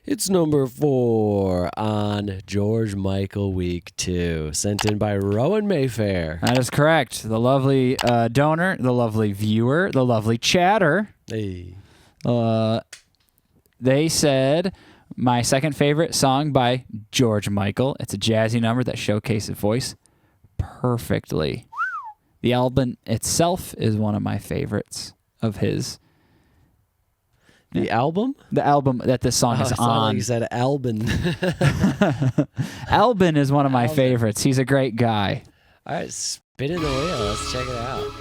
It's number 4 on George Michael Week 2, sent in by Rowan Mayfair. That is correct. The lovely donor, the lovely viewer, the lovely chatter. Hey. They said, my second favorite song by George Michael. It's a jazzy number that showcases his voice perfectly. The album itself is one of my favorites of his. The album? The album that this song is on. Like you said Albin. Albin is one of my favorites. He's a great guy. All right, spin in the wheel. Let's check it out.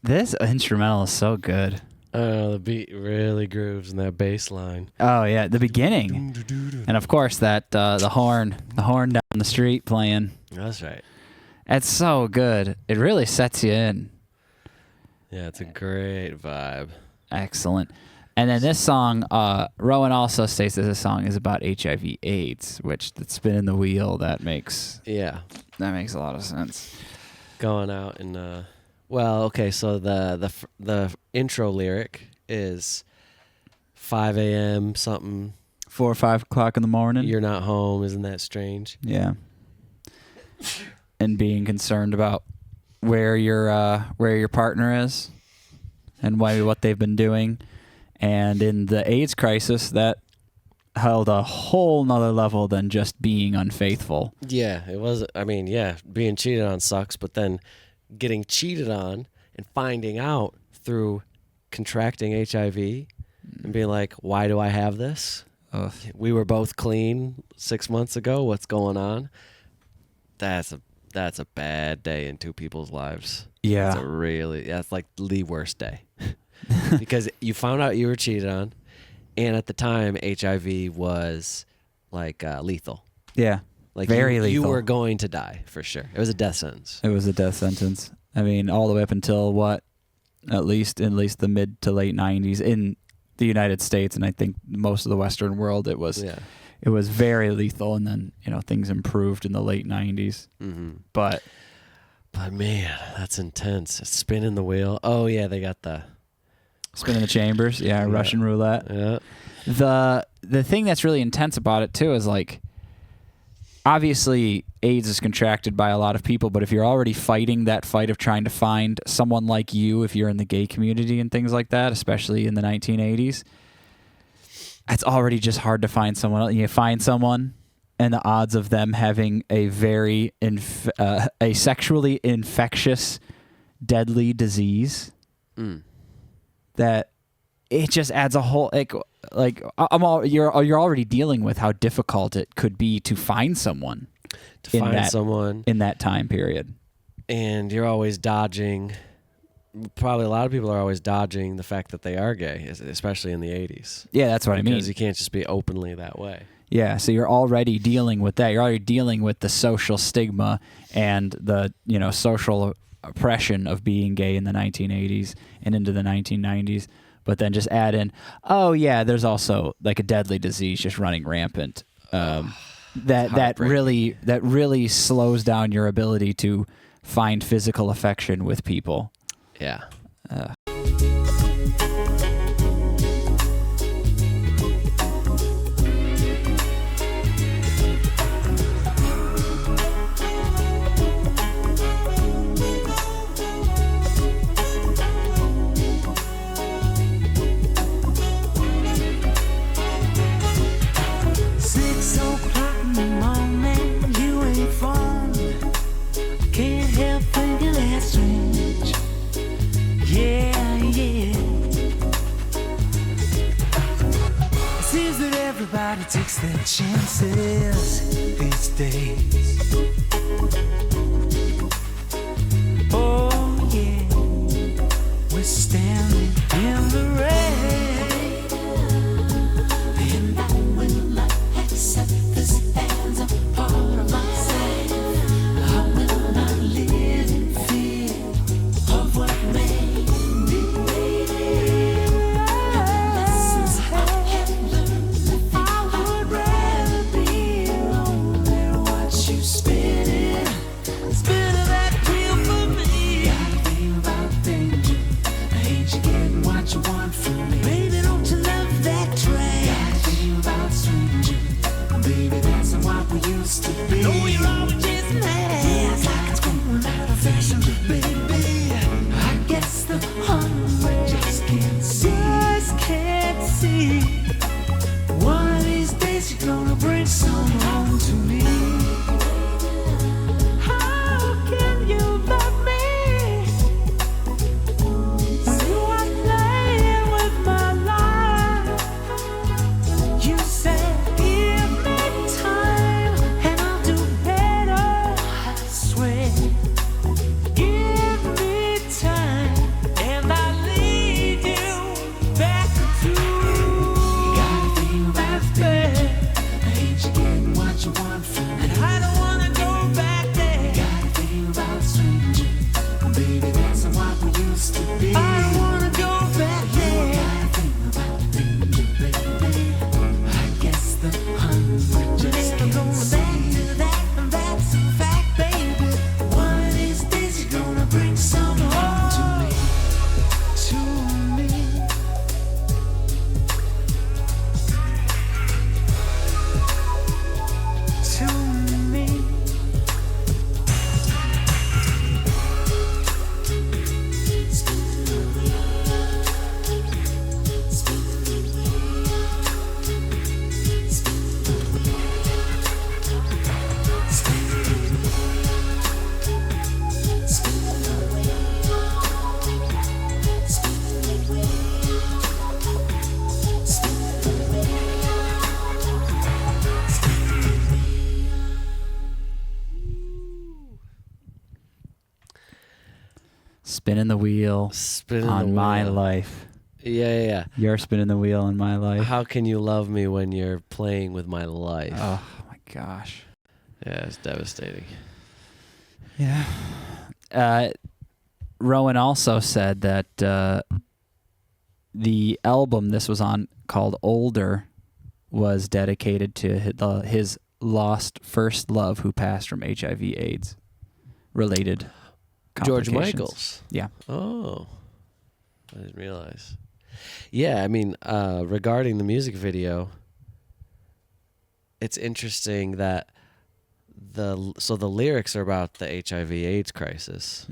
This instrumental is so good. The beat really grooves in that bass line. Oh yeah, the beginning, and of course that the horn down the street playing. That's right. It's so good. It really sets you in. Yeah, it's a great vibe. Excellent. And then this song, Rowan also states that this song is about HIV/AIDS, which the spin in the wheel that makes a lot of sense. Going out and well, okay, so the intro lyric is 5 a.m. something. 4 or 5 o'clock in the morning. You're not home, isn't that strange? Yeah. And being concerned about where your partner is and what they've been doing. And in the AIDS crisis, that held a whole nother level than just being unfaithful. Yeah, it was. I mean, yeah, being cheated on sucks, but then getting cheated on and finding out through contracting HIV and being like, why do I have this? Ugh. We were both clean 6 months ago. What's going on? That's a bad day in two people's lives. Yeah. That's like the worst day. Because you found out you were cheated on, and at the time HIV was like lethal. Yeah. Like very lethal. You were going to die for sure. It was a death sentence. It was a death sentence. I mean, all the way up until at least the mid to late 90s in the United States, and I think most of the Western world, it was very lethal. And then things improved in the late 90s. Mm-hmm. But man, that's intense. Spinning the wheel. Oh yeah, they got the spinning the chambers. Yeah, Russian roulette. Yeah. The thing that's really intense about it too is like, obviously AIDS is contracted by a lot of people, but if you're already fighting that fight of trying to find someone like you, if you're in the gay community and things like that, especially in the 1980s, it's already just hard to find someone else. You find someone, and the odds of them having a very a sexually infectious, deadly disease that it just adds a whole you're already dealing with how difficult it could be to find someone in that time period, and you're always dodging. Probably a lot of people are always dodging the fact that they are gay, especially in the 80s. Yeah, that's what I mean. Because you can't just be openly that way. Yeah, so you're already dealing with that. You're already dealing with the social stigma and the social oppression of being gay in the 1980s and into the 1990s. But then just add in, oh yeah, there's also like a deadly disease just running rampant. That really slows down your ability to find physical affection with people. Yeah. Everybody takes their chances these days. Oh yeah, we're standing in the rain, and I will not accept this as a part of my life. I will not live in fear of what may be. The lessons I have learned. Spinning the wheel on my life. Yeah. You're spinning the wheel in my life. How can you love me when you're playing with my life? Oh, my gosh. Yeah, it's devastating. Yeah. Rowan also said that the album this was on, called Older, was dedicated to his lost first love who passed from HIV/AIDS related George Michael's. Yeah. Oh, I didn't realize. Yeah, I mean, regarding the music video, it's interesting that the lyrics are about the HIV/AIDS crisis.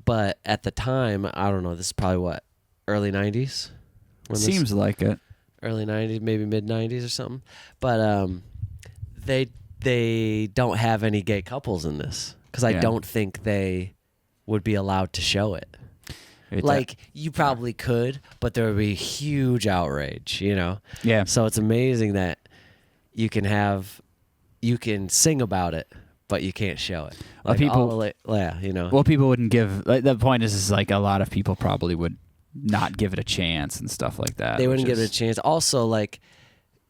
But at the time, I don't know, this is probably what, early 90s? Seems like it. Early 90s, maybe mid 90s or something. But they don't have any gay couples in this because I don't think they would be allowed to show it. Like, you probably could, but there would be huge outrage, you know? Yeah. So it's amazing that you can sing about it, but you can't show it. Like, you know? Well, people wouldn't give, like, the point is like a lot of people probably would not give it a chance and stuff like that. They wouldn't give it a chance. Also, like,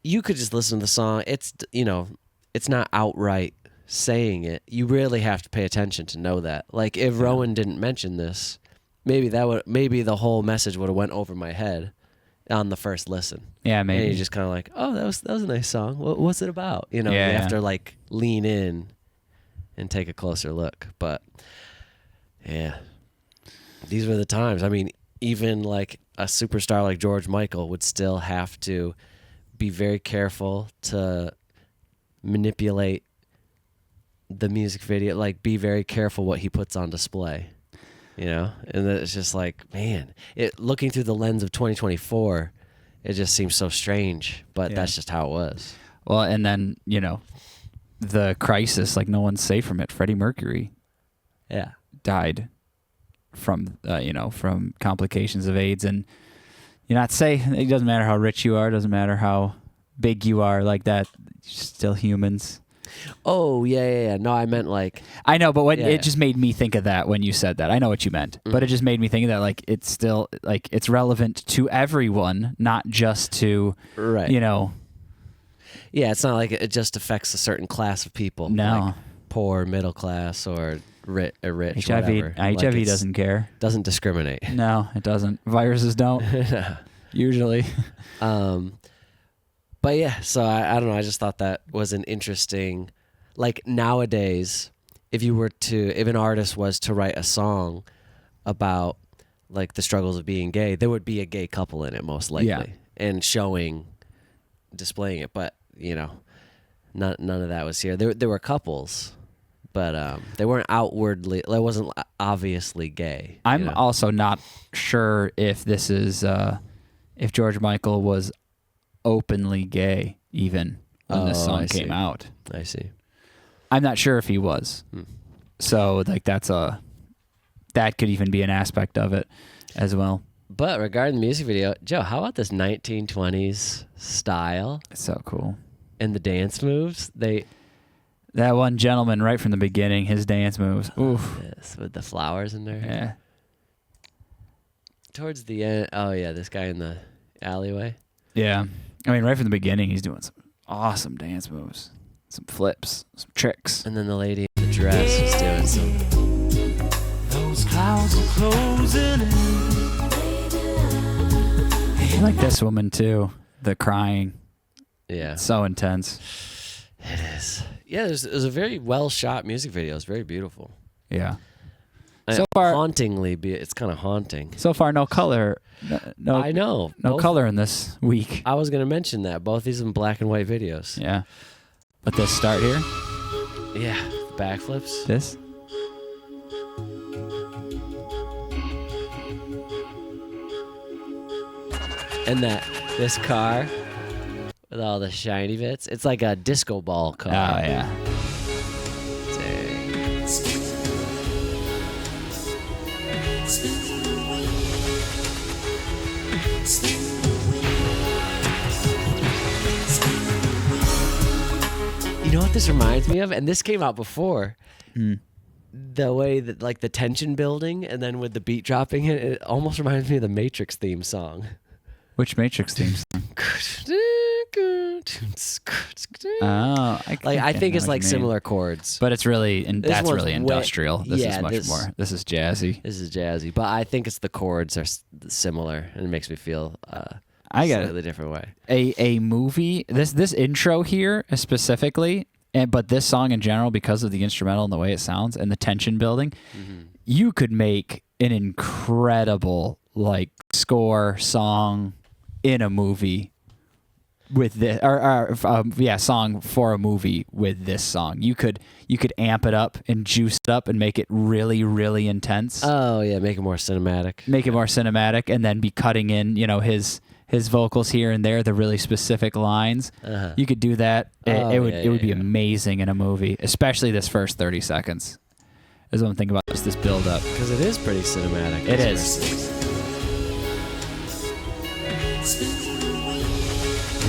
you could just listen to the song. It's, you know, it's not outright saying it. You really have to pay attention to know that. Like, if Rowan didn't mention this, maybe the whole message would have went over my head on the first listen. Yeah, maybe. And you just kind of like, oh, that was a nice song. What's it about? You know, you have to like lean in and take a closer look. But yeah, these were the times. I mean, even like a superstar like George Michael would still have to be very careful to manipulate the music video, like be very careful what he puts on display. You know, and it's just like, man, looking through the lens of 2024, it just seems so strange, but that's just how it was. Well, and then, you know, the crisis, like no one's safe from it. Freddie Mercury died from, from complications of AIDS. And you're not safe. It doesn't matter how rich you are. It doesn't matter how big you are like that. You're still humans. Oh, yeah. No, I meant like... I know, but it just made me think of that when you said that. I know what you meant, but it just made me think of that, like, it's still, like, it's relevant to everyone, not just to, you know... Yeah, it's not like it just affects a certain class of people. No. Like poor, middle class, or rich, HIV whatever. Doesn't care. Doesn't discriminate. No, it doesn't. Viruses don't. Usually. But yeah, so I don't know. I just thought that was an interesting, like nowadays, if an artist was to write a song about like the struggles of being gay, there would be a gay couple in it most likely, and displaying it. But you know, none of that was here. There were couples, but they weren't outwardly. It wasn't obviously gay. I'm also not sure if this is if George Michael was openly gay even when this song came out. I see. I'm not sure if he was. So like that could even be an aspect of it as well. But regarding the music video, Joe, how about this 1920s style? It's so cool. And the dance moves, that one gentleman right from the beginning, his dance moves. Oof. Yes, with the flowers in there. Yeah. Towards the end, this guy in the alleyway. Yeah. I mean, right from the beginning, he's doing some awesome dance moves, some flips, some tricks. And then the lady in the dress was doing some. Those clouds are closing in. I like this woman, too. The crying. Yeah. It's so intense. It is. Yeah, it was a very well-shot music video. It's very beautiful. Yeah. So far, hauntingly, it's kind of haunting. So far, no color. No, I know. No color in this week. I was going to mention that. Both these are black and white videos. Yeah. But this start here? Yeah. Backflips. This? And this car with all the shiny bits. It's like a disco ball car. Oh, yeah. You know what this reminds me of? And this came out before. The way that, like, the tension building and then with the beat dropping, it almost reminds me of the Matrix theme song. Which Matrix theme song? Oh, I think it's like similar chords. But it's really, and that's really industrial. This is much more. This is jazzy. This is jazzy. But I think it's the chords are similar, and it makes me feel I got slightly different way. A movie. This intro here specifically, but this song in general, because of the instrumental and the way it sounds and the tension building, you could make an incredible like score song in a movie with this, song for a movie with this song. You could amp it up and juice it up and make it really, really intense. Oh yeah, make it more cinematic. Make it more cinematic, and then be cutting in, his his vocals here and there, the really specific lines. You could do that. It would be amazing in a movie, especially this first 30 seconds. Is what I'm thinking about, just this build up. Because it is pretty cinematic. It is.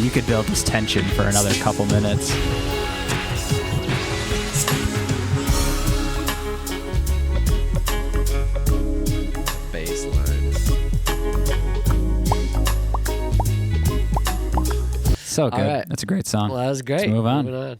You could build this tension for another couple minutes. Bass line. So good. All right. That's a great song. Well, that was great. Let's move on. Moving on.